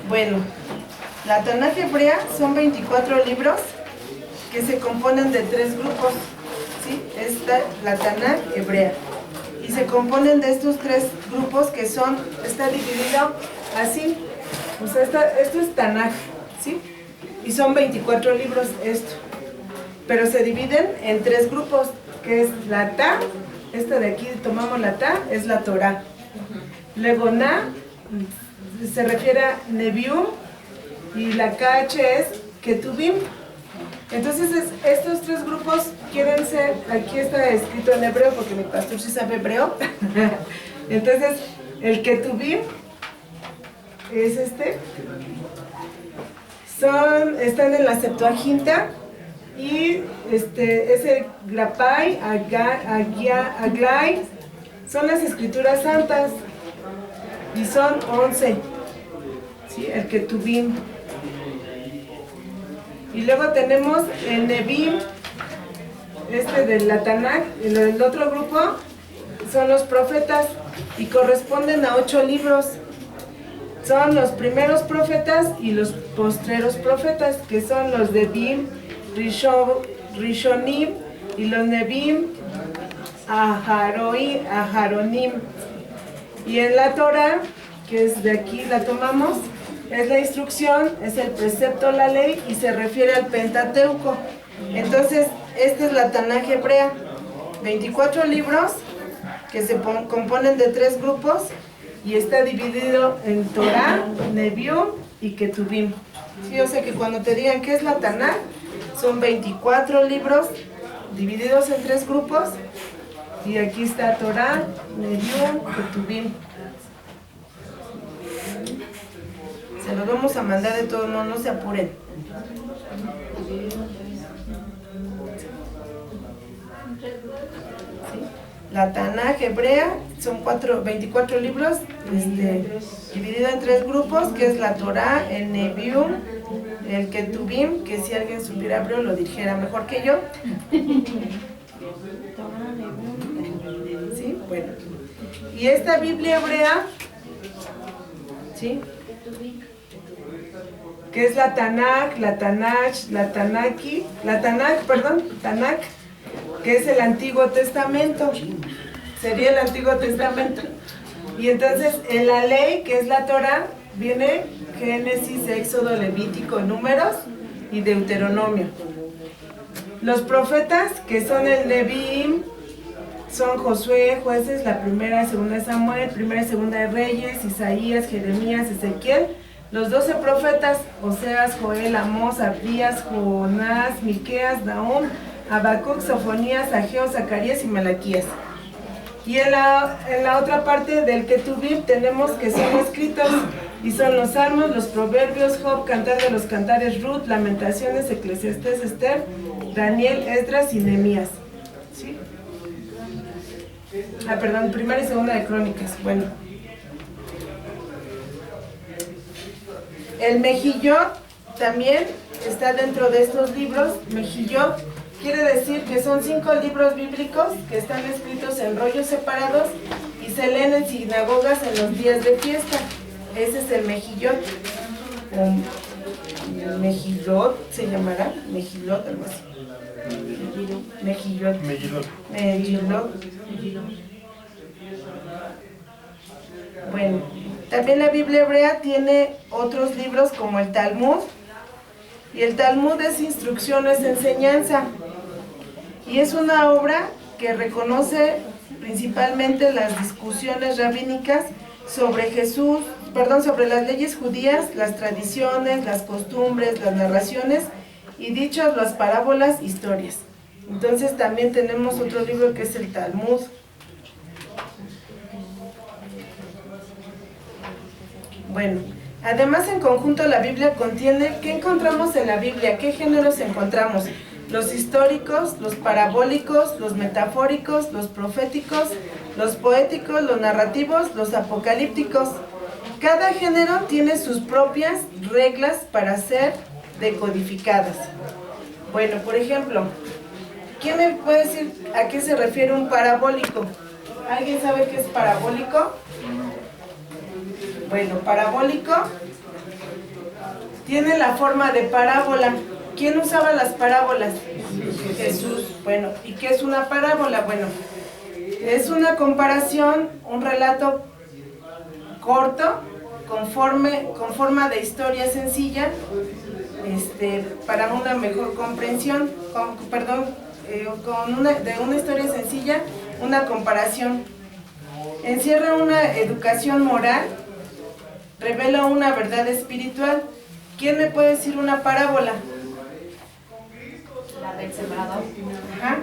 Bueno, la Tanaj hebrea son 24 libros que se componen de 3 grupos, ¿sí? Esta la Tanaj hebrea. Y se componen de estos 3 grupos que está dividido así. O sea, esto es Tanaj, ¿sí? Y son 24 libros esto. Pero se dividen en 3 grupos, que es la Ta, esta de aquí tomamos la Ta, es la Torah. Luego Na, se refiere a Nevium, y la KH es Ketuvim. Entonces estos 3 grupos quieren ser, aquí está escrito en hebreo porque mi pastor sí sabe hebreo. Entonces el Ketuvim es están en la Septuaginta, y es el Grapai, Aglai, son las escrituras santas y son 11, ¿sí? El Ketuvim. Y luego tenemos el Nevim, de la Tanaj. El otro grupo son los profetas y corresponden a 8 libros. Son los primeros profetas y los postreros profetas, que son los Dedim, Rishonim, y los Nevim, Aharonim. Y en la Torah, que es de aquí, la tomamos, es la instrucción, es el precepto, la ley, y se refiere al Pentateuco. Entonces, esta es la Tanaj hebrea, 24 libros que se componen de 3 grupos, y está dividido en Torah, Nevium y Ketuvim. Sí, o sea que cuando te digan qué es la Tanaj, son 24 libros divididos en 3 grupos, y aquí está Torah, Nevium, Ketuvim. Se los vamos a mandar de todos modos, no se apuren. ¿Sí? La Tanaj hebrea son 24 libros, dividido en 3 grupos, que es la Torah, el Nevium, el Ketuvim, que si alguien supiera hebreo lo dijera mejor que yo. ¿Sí? Bueno. Y esta Biblia hebrea, ¿sí?, que es la Tanaj, Tanaj, que es el Antiguo Testamento, sería el Antiguo Testamento. Y entonces en la ley, que es la Torah, viene Génesis, Éxodo, Levítico, Números y Deuteronomio. Los profetas, que son el Neviim, son Josué, Jueces, la primera y segunda de Samuel, primera y segunda de Reyes, Isaías, Jeremías, Ezequiel. Los 12 profetas, Oseas, Joel, Amós, Abdías, Jonás, Miqueas, Nahum, Habacuc, Sofonías, Ageo, Zacarías y Malaquías. Y en la otra parte del Ketuvim tenemos que son escritos, y son los Salmos, los Proverbios, Job, Cantar de los Cantares, Ruth, Lamentaciones, Eclesiastés, Esther, Daniel, Esdras y Nehemías. ¿Sí? Perdón, primera y segunda de Crónicas. Bueno. El Mejillot también está dentro de estos libros. Mejillot quiere decir que son 5 libros bíblicos que están escritos en rollos separados y se leen en sinagogas en los días de fiesta. Ese es el Mejillot. Mejillot se llamará, Mejillot, algo así. Mejillot. Bueno, también la Biblia hebrea tiene otros libros como el Talmud, y el Talmud es instrucción, es enseñanza, y es una obra que reconoce principalmente las discusiones rabínicas sobre sobre las leyes judías, las tradiciones, las costumbres, las narraciones y dichos, las parábolas, historias. Entonces también tenemos otro libro que es el Talmud. Bueno, además en conjunto la Biblia contiene, ¿qué encontramos en la Biblia? ¿Qué géneros encontramos? Los históricos, los parabólicos, los metafóricos, los proféticos, los poéticos, los narrativos, los apocalípticos. Cada género tiene sus propias reglas para ser decodificadas. Bueno, por ejemplo, ¿quién me puede decir a qué se refiere un parabólico? ¿Alguien sabe qué es parabólico? Bueno, parabólico Tiene la forma de parábola. ¿Quién usaba las parábolas? Jesús. Bueno, ¿y qué es una parábola? Bueno, es una comparación, un relato corto, con forma de historia sencilla, para una mejor comprensión, de una historia sencilla, una comparación. Encierra una educación moral, revela una verdad espiritual. ¿Quién me puede decir una parábola? La del sembrador. Ajá.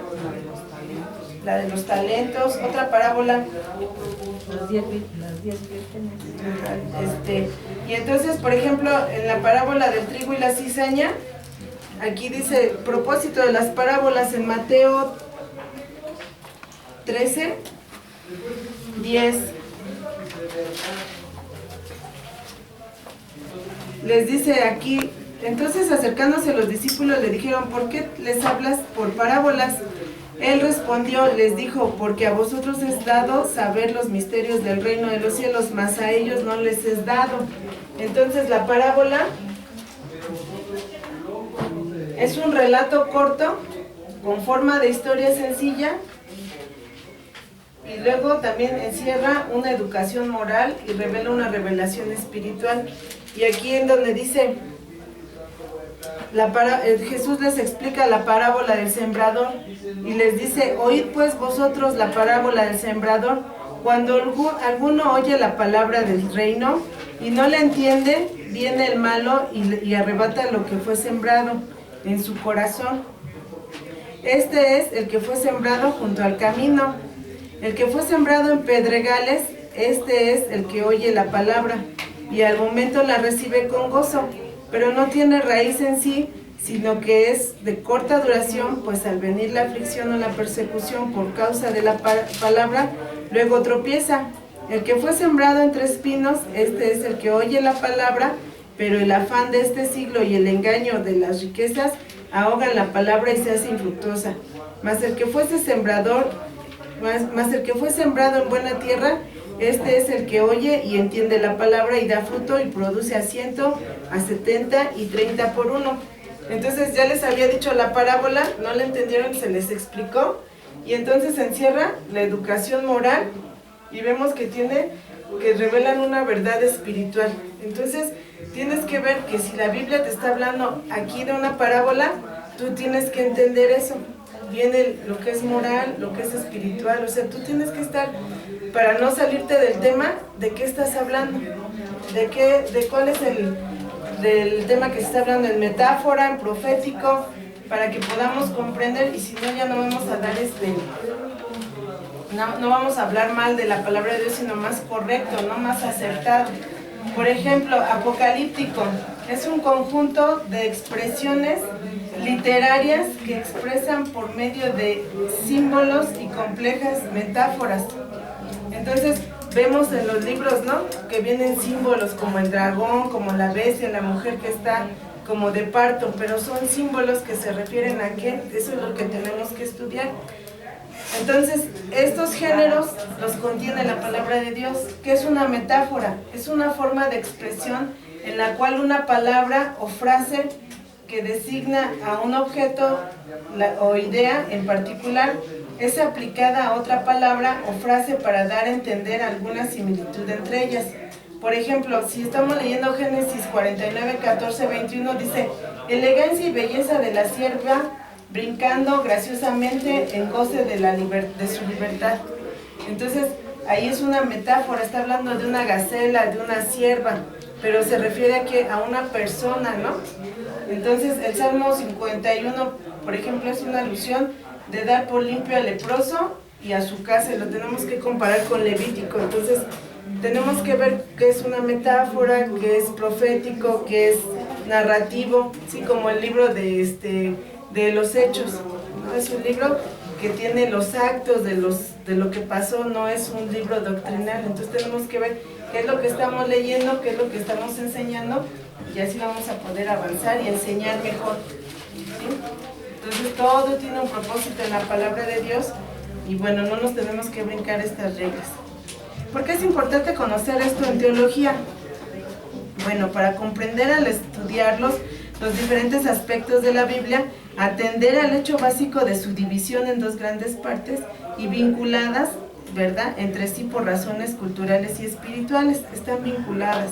La de los talentos. Otra parábola. Las 10 vírgenes. Y entonces, por ejemplo, en la parábola del trigo y la cizaña, aquí dice propósito de las parábolas en Mateo 13, 10. Les dice aquí, entonces acercándose los discípulos le dijeron, ¿por qué les hablas por parábolas? Él respondió, les dijo, porque a vosotros es dado saber los misterios del reino de los cielos, mas a ellos no les es dado. Entonces la parábola es un relato corto, con forma de historia sencilla, y luego también encierra una educación moral y revela una revelación espiritual. Y aquí en donde dice, Jesús les explica la parábola del sembrador y les dice, oíd pues vosotros la parábola del sembrador. Cuando alguno oye la palabra del reino y no la entiende, viene el malo y arrebata lo que fue sembrado en su corazón. Este es el que fue sembrado junto al camino. El que fue sembrado en pedregales, este es el que oye la palabra y al momento la recibe con gozo, pero no tiene raíz en sí, sino que es de corta duración, pues al venir la aflicción o la persecución por causa de la palabra, luego tropieza. El que fue sembrado entre espinos, este es el que oye la palabra, pero el afán de este siglo y el engaño de las riquezas ahogan la palabra y se hace infructuosa. Mas el que fue sembrado en buena tierra, este es el que oye y entiende la palabra y da fruto y produce a 100, a 70 y 30 por uno. Entonces ya les había dicho la parábola, no la entendieron, se les explicó, y entonces encierra la educación moral y vemos que revelan una verdad espiritual. Entonces tienes que ver que si la Biblia te está hablando aquí de una parábola, tú tienes que entender eso. Viene lo que es moral, lo que es espiritual, o sea, tú tienes que estar, para no salirte del tema, ¿de qué estás hablando? ¿De cuál es del tema que se está hablando? En metáfora, en profético, para que podamos comprender, y si no, ya no vamos a dar no vamos a hablar mal de la palabra de Dios, sino más correcto, no más acertado. Por ejemplo, apocalíptico es un conjunto de expresiones literarias que expresan por medio de símbolos y complejas metáforas. Entonces vemos en los libros, ¿no?, que vienen símbolos como el dragón, como la bestia, la mujer que está como de parto, pero son símbolos que se refieren a qué. Eso es lo que tenemos que estudiar. Entonces, estos géneros los contiene la palabra de Dios. ¿Qué es una metáfora? Es una forma de expresión en la cual una palabra o frase que designa a un objeto o idea en particular es aplicada a otra palabra o frase para dar a entender alguna similitud entre ellas. Por ejemplo, si estamos leyendo Génesis 49, 14, 21, dice: elegancia y belleza de la sierva, brincando graciosamente en goce de su libertad. Entonces, ahí es una metáfora, está hablando de una gacela, de una sierva, pero se refiere a una persona, ¿no? Entonces, el Salmo 51, por ejemplo, es una alusión de dar por limpio al leproso y a su casa, y lo tenemos que comparar con Levítico. Entonces, tenemos que ver qué es una metáfora, qué es profético, qué es narrativo, sí, como el libro de los Hechos, ¿no? Es un libro que tiene los actos de lo que pasó, no es un libro doctrinal. Entonces tenemos que ver qué es lo que estamos leyendo, qué es lo que estamos enseñando, y así vamos a poder avanzar y enseñar mejor, ¿sí? Entonces todo tiene un propósito en la palabra de Dios, y bueno, no nos tenemos que brincar estas reglas. ¿Por qué es importante conocer esto en teología? Bueno, para comprender al estudiarlos los diferentes aspectos de la Biblia, atender al hecho básico de su división en dos grandes partes y vinculadas, ¿verdad?, entre sí por razones culturales y espirituales, están vinculadas.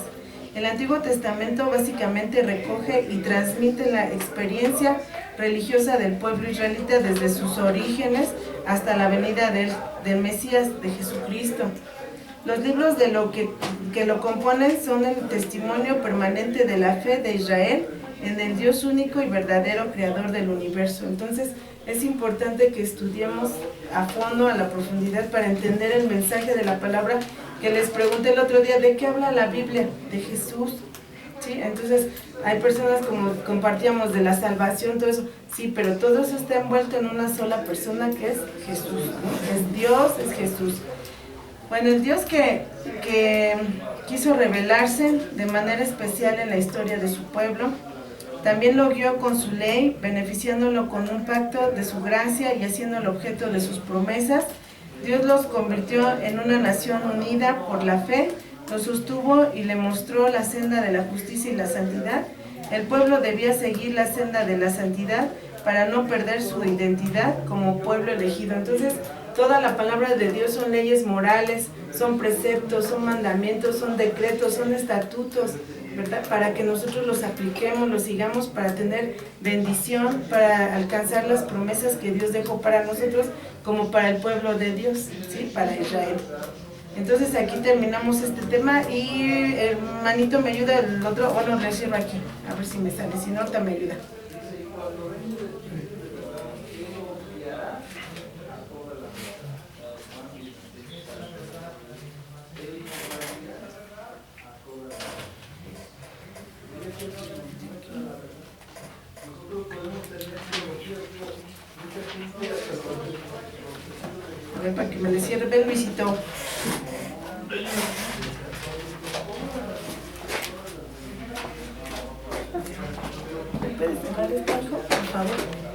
El Antiguo Testamento básicamente recoge y transmite la experiencia religiosa del pueblo israelita desde sus orígenes hasta la venida del Mesías, de Jesucristo. Los libros de que lo componen son el testimonio permanente de la fe de Israel en el Dios único y verdadero creador del universo. Entonces es importante que estudiemos a fondo, a la profundidad, para entender el mensaje de la palabra. Que les pregunté el otro día, ¿de qué habla la Biblia? De Jesús, ¿sí? Entonces hay personas, como compartíamos, de la salvación, todo eso, sí, pero todo eso está envuelto en una sola persona, que es Jesús, ¿no? Es Dios, es Jesús. Bueno, el Dios que quiso revelarse de manera especial en la historia de su pueblo, también lo guió con su ley, beneficiándolo con un pacto de su gracia y haciéndolo objeto de sus promesas. Dios los convirtió en una nación unida por la fe, los sostuvo y le mostró la senda de la justicia y la santidad. El pueblo debía seguir la senda de la santidad para no perder su identidad como pueblo elegido. Entonces, toda la palabra de Dios son leyes morales, son preceptos, son mandamientos, son decretos, son estatutos, ¿verdad?, para que nosotros los apliquemos, los sigamos, para tener bendición, para alcanzar las promesas que Dios dejó para nosotros, como para el pueblo de Dios, ¿sí?, para Israel. Entonces aquí terminamos este tema y el manito me ayuda, el otro, bueno, le cierro aquí, a ver si me sale, si no, ahorita me ayuda. A ver, para que me le cierre, ven, Luisito. ¿Me puedes dejar esto, hijo, por favor?